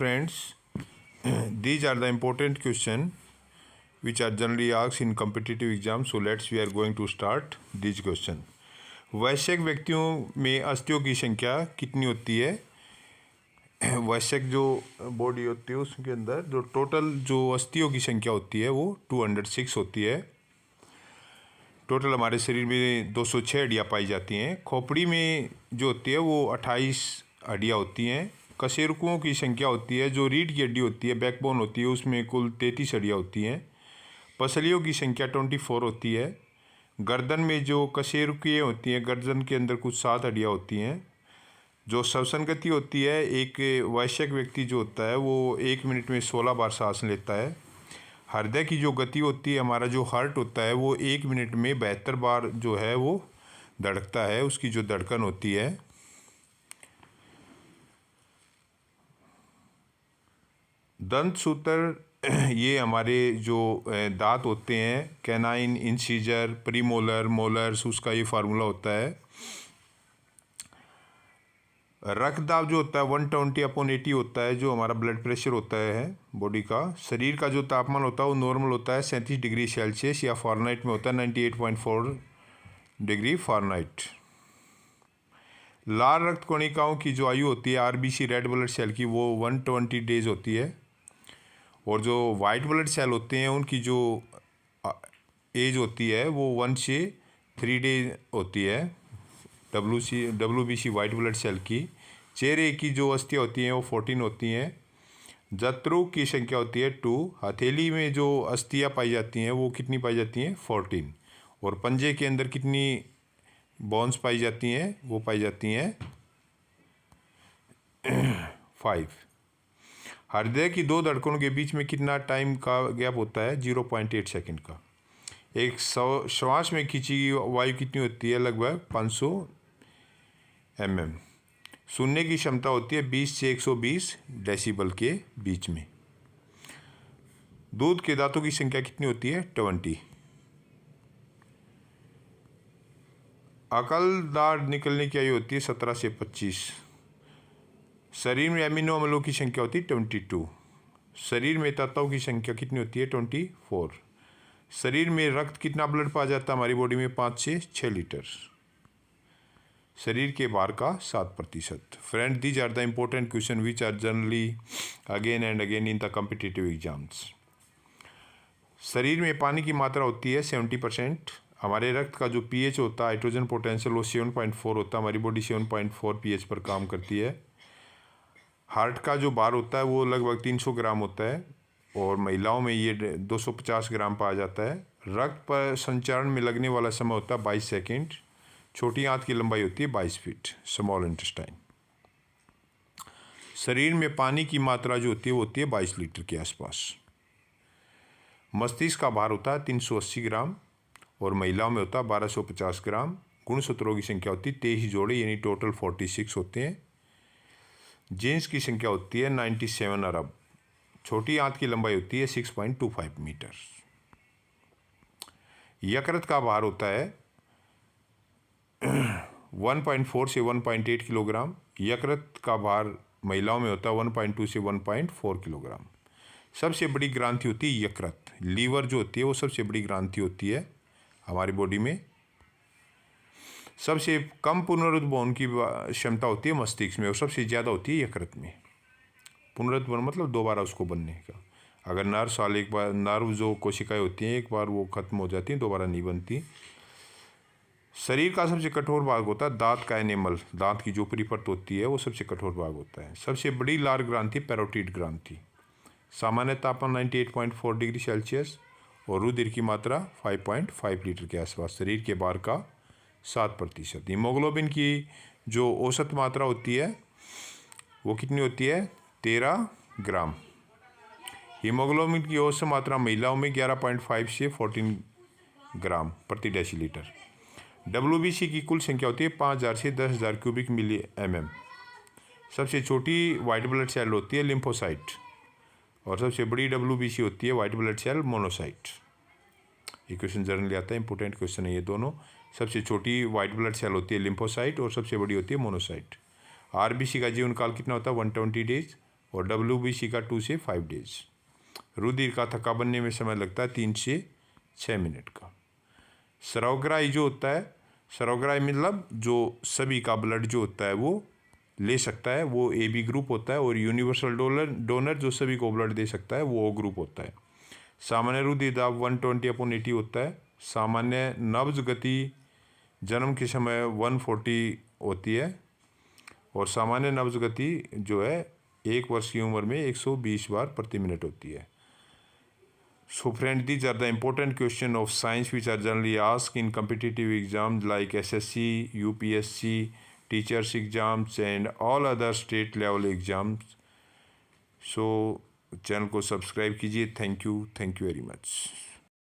Friends, these are the important question which are generally asked in competitive exams. So we are going to start these question. वयस्क व्यक्तियों में अस्थियों की संख्या कितनी होती है? वयस्क जो बॉडी होती है उसके अंदर जो टोटल जो अस्थियों की संख्या होती है वो 206 होती है। टोटल हमारे शरीर में 206 हड्डियाँ पाई जाती हैं। खोपड़ी में जो होती है वो 28 हड्डियाँ होती हैं। कशेरुकों की संख्या होती है, जो रीढ़ की हड्डी होती है, बैकबोन होती है, उसमें कुल 33 हड्डियाँ होती हैं। पसलियों की संख्या 24 होती है। गर्दन में जो कशेरुकियाँ होती हैं, गर्दन के अंदर कुछ 7 हड्डियाँ होती हैं। जो श्वसन गति होती है, एक वयस्क व्यक्ति जो होता है वो 1 मिनट में 16 बार सांस लेता है। हृदय की जो गति होती है, हमारा जो हार्ट होता है वो 1 मिनट में 72 बार जो है वो धड़कता है, उसकी जो धड़कन होती है। दंत सूत्र ये हमारे जो दांत होते हैं, कैनाइन, इंसीजर, प्रीमोलर, मोलर्स, उसका ये फार्मूला होता है। रक्त दाब जो होता है 120/80 होता है, जो हमारा ब्लड प्रेशर होता है बॉडी का। शरीर का जो तापमान होता है वो नॉर्मल होता है 37 डिग्री सेल्सियस, या फ़ारेनहाइट में होता है 98.4 डिग्री फ़ारेनहाइट। लाल रक्त कणिकाओं की जो आयु होती है आरबीसी रेड ब्लड सेल की, वो 120 डेज होती है। और जो वाइट ब्लड सेल होते हैं उनकी जो एज होती है वो 1 से 3 डेज होती है। WBC वाइट ब्लड सेल की। चेहरे की जो अस्थियाँ होती हैं वो 14 होती हैं। जत्रों की संख्या होती है 2। हथेली में जो अस्थियाँ पाई जाती हैं वो कितनी पाई जाती हैं? 14। और पंजे के अंदर कितनी बोन्स पाई जाती हैं? वो पाई जाती हैं 5। हृदय की दो धड़कनों के बीच में कितना टाइम का गैप होता है? 0.8 सेकेंड का। एक श्वास में खींची वायु कितनी होती है? लगभग 500 mm। सुनने की क्षमता होती है 20 से 120 डेसिबल के बीच में। दूध के दांतों की संख्या कितनी होती है? 20। अकल दाढ़ निकलने की आयु होती है 17 से 25। शरीर में एमिनो अम्लों की संख्या होती है 22। शरीर में तत्वों की संख्या कितनी होती है? 24। शरीर में रक्त कितना ब्लड पाया जाता है हमारी बॉडी में? 5 से 6 लीटर। शरीर के भार का 7%। Friend, these are the important question which are generally again and again in the competitive exams. शरीर में पानी की मात्रा होती है 70%। हमारे रक्त का जो pH होता है, हाइड्रोजन पोटेंशियल, वो 7.4 होता है। हमारी बॉडी 7.4 pH पर काम करती है। हार्ट का जो भार होता है वो लगभग 300 ग्राम होता है, और महिलाओं में ये 250 ग्राम पाया जाता है। रक्त पर संचरण में लगने वाला समय होता है 22 सेकेंड। छोटी आंत की लंबाई होती है 22 फीट, स्मॉल इंटेस्टाइन। शरीर में पानी की मात्रा जो होती है वो होती है 22 लीटर के आसपास। मस्तिष्क का भार होता है 380 ग्राम, और महिलाओं में होता है 1250 ग्राम। गुणसूत्रों की संख्या होती है 23 जोड़े, यानी टोटल 46 होते हैं। जीन्स की संख्या होती है 97 अरब। छोटी आंत की लंबाई होती है 6.25 मीटर। यकृत का भार होता है 1.4 से 1.8 किलोग्राम। यकृत का भार महिलाओं में होता है 1.2 से 1.4 किलोग्राम। सबसे बड़ी ग्रंथि होती है यकृत। लीवर जो होती है वो सबसे बड़ी ग्रंथि होती है हमारी बॉडी में। सबसे कम पुनरुत्भवन की क्षमता होती है मस्तिष्क में, और सबसे ज़्यादा होती है यकृत में। पुनरुत्भवन मतलब दोबारा उसको बनने का। अगर नर्व साल एक बार, नर्व जो कोशिकाएं होती हैं एक बार वो खत्म हो जाती हैं, दोबारा नहीं बनती। शरीर का सबसे कठोर भाग होता है दांत का एनिमल। दांत की जो ऊपरी परत होती है वो सबसे कठोर भाग होता है। सबसे बड़ी लार ग्रंथि पैरोटिड ग्रंथि। सामान्य तापमान 98.4 डिग्री सेल्सियस, और रुधिर की मात्रा 5.5 लीटर के आसपास। शरीर के भार का 7%। हीमोग्लोबिन की जो औसत मात्रा होती है वो कितनी होती है? 13 ग्राम। हीमोग्लोबिन की औसत मात्रा महिलाओं में 11.5 से 14 ग्राम प्रति डेसीलीटर। WBC की कुल संख्या होती है 5000 से 10,000 क्यूबिक मिली mm। सबसे छोटी वाइट ब्लड सेल होती है लिम्फोसाइट, और सबसे बड़ी WBC होती है वाइट ब्लड सेल मोनोसाइट। ये क्वेश्चन जनरली आता है, इंपॉर्टेंट क्वेश्चन है ये दोनों। सबसे छोटी वाइट ब्लड सेल होती है लिम्फोसाइट, और सबसे बड़ी होती है मोनोसाइट। आरबीसी का जीवन काल कितना होता है? 120 डेज। और WBC का 2 से 5 डेज। रुधिर का थक्का बनने में समय लगता है 3 से 6 मिनट का। सर्वग्राही जो होता है, सर्वग्राही मतलब जो सभी का ब्लड जो होता है वो ले सकता है, वो AB ग्रुप होता है। और यूनिवर्सल डोनर जो सभी को ब्लड दे सकता है वो O ग्रुप होता है। सामान्य रुधिर दाब 120/80 होता है। सामान्य नब्ज गति जन्म के समय 140 होती है और सामान्य नब्ज गति जो है 1 वर्ष की उम्र में 120 बार प्रति मिनट होती है। So friends, these are the important questions of science which are generally asked in competitive exams like SSC, UPSC, teachers exams and all other state level exams. So channel को सब्सक्राइब कीजिए। Thank you very much.